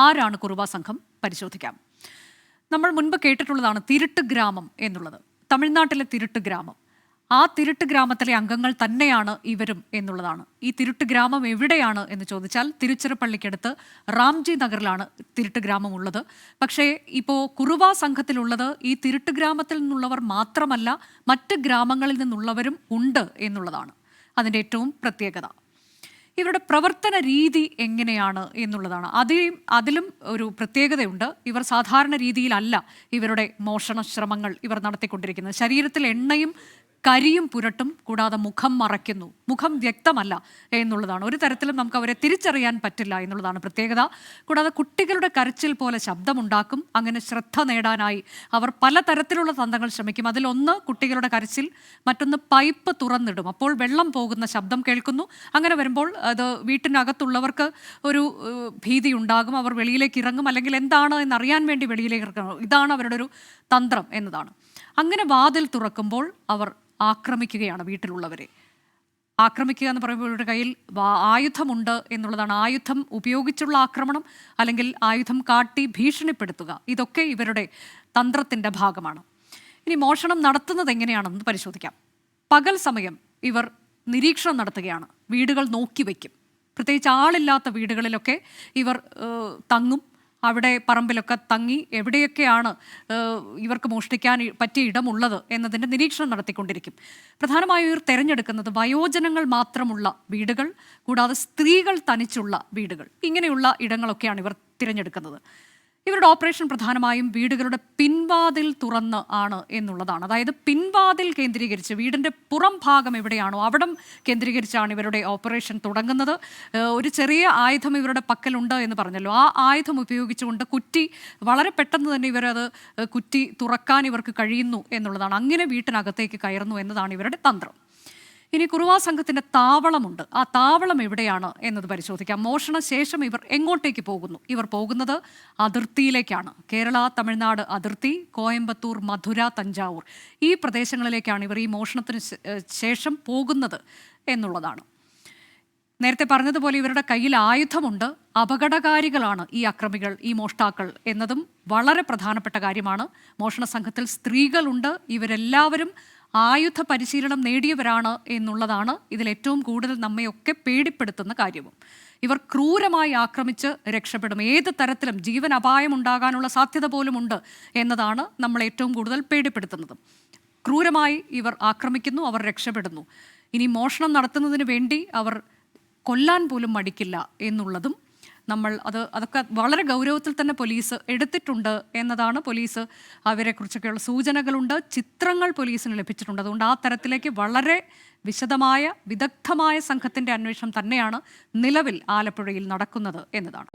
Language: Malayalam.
ആരാണ് കുറുവ സംഘം പരിശോധിക്കാം. നമ്മൾ മുൻപ് കേട്ടിട്ടുള്ളതാണ് തിരുട്ട് ഗ്രാമം എന്നുള്ളത്. തമിഴ്നാട്ടിലെ തിരുട്ട് ഗ്രാമം, ആ തിരുട്ട് ഗ്രാമത്തിലെ അംഗങ്ങൾ തന്നെയാണ് ഇവരും എന്നുള്ളതാണ്. ഈ തിരുട്ട് ഗ്രാമം എവിടെയാണ് എന്ന് ചോദിച്ചാൽ തിരുച്ചിറപ്പള്ളിക്കടുത്ത് റാംജി നഗറിലാണ് തിരുട്ട് ഗ്രാമം ഉള്ളത്. പക്ഷേ ഇപ്പോൾ കുറുവ സംഘത്തിലുള്ളത് ഈ തിരുട്ട് ഗ്രാമത്തിൽ നിന്നുള്ളവർ മാത്രമല്ല, മറ്റ് ഗ്രാമങ്ങളിൽ നിന്നുള്ളവരും ഉണ്ട് എന്നുള്ളതാണ് അതിൻ്റെ ഏറ്റവും പ്രത്യേകത. ഇവരുടെ പ്രവർത്തന രീതി എങ്ങനെയാണ് എന്നുള്ളതാണ്. അതിലും ഒരു പ്രത്യേകതയുണ്ട്. ഇവർ സാധാരണ രീതിയിലല്ല ഇവരുടെ മോഷണ ശ്രമങ്ങൾ ഇവർ നടത്തിക്കൊണ്ടിരിക്കുന്നത്. ശരീരത്തിൽ എണ്ണയും കരിയും പുരട്ടും, കൂടാതെ മുഖം മറയ്ക്കുന്നു. മുഖം വ്യക്തമല്ല എന്നുള്ളതാണ്. ഒരു തരത്തിലും നമുക്ക് അവരെ തിരിച്ചറിയാൻ പറ്റില്ല എന്നുള്ളതാണ് പ്രത്യേകത. കൂടാതെ കുട്ടികളുടെ കരച്ചിൽ പോലെ ശബ്ദമുണ്ടാക്കും. അങ്ങനെ ശ്രദ്ധ നേടാനായി അവർ പലതരത്തിലുള്ള തന്ത്രങ്ങൾ ശ്രമിക്കും. അതിലൊന്ന് കുട്ടികളുടെ കരച്ചിൽ, മറ്റൊന്ന് പൈപ്പ് തുറന്നിടും. അപ്പോൾ വെള്ളം പോകുന്ന ശബ്ദം കേൾക്കുന്നു. അങ്ങനെ വരുമ്പോൾ അത് വീട്ടിനകത്തുള്ളവർക്ക് ഒരു ഭീതി ഉണ്ടാകും. അവർ വെളിയിലേക്ക് ഇറങ്ങും, അല്ലെങ്കിൽ എന്താണ് എന്നറിയാൻ വേണ്ടി വെളിയിലേക്ക് ഇറങ്ങും. ഇതാണ് അവരുടെ ഒരു തന്ത്രം എന്നതാണ്. അങ്ങനെ വാതിൽ തുറക്കുമ്പോൾ അവർ ആക്രമിക്കുകയാണ് വീട്ടിലുള്ളവരെ. ആക്രമിക്കുക എന്ന് പറയുമ്പോൾ ഇവരുടെ കയ്യിൽ ആയുധമുണ്ട് എന്നുള്ളതാണ്. ആയുധം ഉപയോഗിച്ചുള്ള ആക്രമണം, അല്ലെങ്കിൽ ആയുധം കാട്ടി ഭീഷണിപ്പെടുത്തുക, ഇതൊക്കെ ഇവരുടെ തന്ത്രത്തിൻ്റെ ഭാഗമാണ്. ഇനി മോഷണം നടത്തുന്നത് എങ്ങനെയാണെന്ന് പരിശോധിക്കാം. പകൽ സമയം ഇവർ നിരീക്ഷണം നടത്തുകയാണ്. വീടുകൾ നോക്കി വയ്ക്കും. പ്രത്യേകിച്ച് ആളില്ലാത്ത വീടുകളിലൊക്കെ ഇവർ തങ്ങും. അവിടെ പറമ്പിലൊക്കെ തങ്ങി എവിടെയൊക്കെയാണ് ഇവർക്ക് മോഷ്ടിക്കാൻ പറ്റിയ ഇടമുള്ളത് എന്നതിൻ്റെ നിരീക്ഷണം നടത്തിക്കൊണ്ടിരിക്കും. പ്രധാനമായും ഇവർ തിരഞ്ഞെടുക്കുന്നത് വയോജനങ്ങൾ മാത്രമുള്ള വീടുകൾ, കൂടാതെ സ്ത്രീകൾ തനിച്ചുള്ള വീടുകൾ, ഇങ്ങനെയുള്ള ഇടങ്ങളൊക്കെയാണ് ഇവർ തിരഞ്ഞെടുക്കുന്നത്. ഇവരുടെ ഓപ്പറേഷൻ പ്രധാനമായും വീടുകളുടെ പിൻവാതിൽ തുറന്ന് ആണ് എന്നുള്ളതാണ്. അതായത് പിൻവാതിൽ കേന്ദ്രീകരിച്ച്, വീടിൻ്റെ പുറം ഭാഗം എവിടെയാണോ അവിടം കേന്ദ്രീകരിച്ചാണ് ഇവരുടെ ഓപ്പറേഷൻ തുടങ്ങുന്നത്. ഒരു ചെറിയ ആയുധം ഇവരുടെ പക്കലുണ്ട് എന്ന് പറഞ്ഞല്ലോ. ആ ആയുധം ഉപയോഗിച്ചുകൊണ്ട് കുറ്റി വളരെ പെട്ടെന്ന് തന്നെ ഇവരത് കുറ്റി തുറക്കാൻ ഇവർക്ക് കഴിയുന്നു എന്നുള്ളതാണ്. അങ്ങനെ വീട്ടിനകത്തേക്ക് കയറുന്നു എന്നതാണ് ഇവരുടെ തന്ത്രം. ഇനി കുറുവ സംഘത്തിൻ്റെ താവളമുണ്ട്. ആ താവളം എവിടെയാണ് എന്നത് പരിശോധിക്കാം. മോഷണ ശേഷം ഇവർ എങ്ങോട്ടേക്ക് പോകുന്നു? ഇവർ പോകുന്നത് അതിർത്തിയിലേക്കാണ്. കേരള തമിഴ്നാട് അതിർത്തി, കോയമ്പത്തൂർ, മധുര, തഞ്ചാവൂർ, ഈ പ്രദേശങ്ങളിലേക്കാണ് ഇവർ ഈ മോഷണത്തിന് ശേഷം പോകുന്നത് എന്നുള്ളതാണ്. നേരത്തെ പറഞ്ഞതുപോലെ ഇവരുടെ കയ്യിൽ ആയുധമുണ്ട്. അപകടകാരികളാണ് ഈ അക്രമികൾ, ഈ മോഷ്ടാക്കൾ എന്നതും വളരെ പ്രധാനപ്പെട്ട കാര്യമാണ്. മോഷണ സംഘത്തിൽ സ്ത്രീകളുണ്ട്. ഇവരെല്ലാവരും ആയുധ പരിശീലനം നേടിയവരാണ് എന്നുള്ളതാണ് ഇതിലേറ്റവും കൂടുതൽ നമ്മയൊക്കെ പേടിപ്പെടുത്തുന്ന കാര്യവും. ഇവർ ക്രൂരമായി ആക്രമിച്ച് രക്ഷപ്പെടും. ഏത് തരത്തിലും ജീവൻ അപായമുണ്ടാകാനുള്ള സാധ്യത പോലുമുണ്ട് എന്നതാണ് നമ്മൾ ഏറ്റവും കൂടുതൽ പേടിപ്പെടുത്തുന്നത്. ക്രൂരമായി ഇവർ ആക്രമിക്കുന്നു, അവർ രക്ഷപ്പെടുന്നു. ഇനി മോഷണം നടത്തുന്നതിന് വേണ്ടി അവർ കൊല്ലാൻ പോലും മടിക്കില്ല എന്നുള്ളതും അതൊക്കെ വളരെ ഗൗരവത്തിൽ തന്നെ പോലീസ് എടുത്തിട്ടുണ്ട് എന്നതാണ്. പോലീസ് അവരെക്കുറിച്ചൊക്കെയുള്ള സൂചനകളുണ്ട്, ചിത്രങ്ങൾ പോലീസിന് ലഭിച്ചിട്ടുണ്ട്. അതുകൊണ്ട് ആ തരത്തിലേക്ക് വളരെ വിശദമായ വിദഗ്ധമായ സംഘത്തിൻ്റെ അന്വേഷണം തന്നെയാണ് നിലവിൽ ആലപ്പുഴയിൽ നടക്കുന്നത് എന്നതാണ്.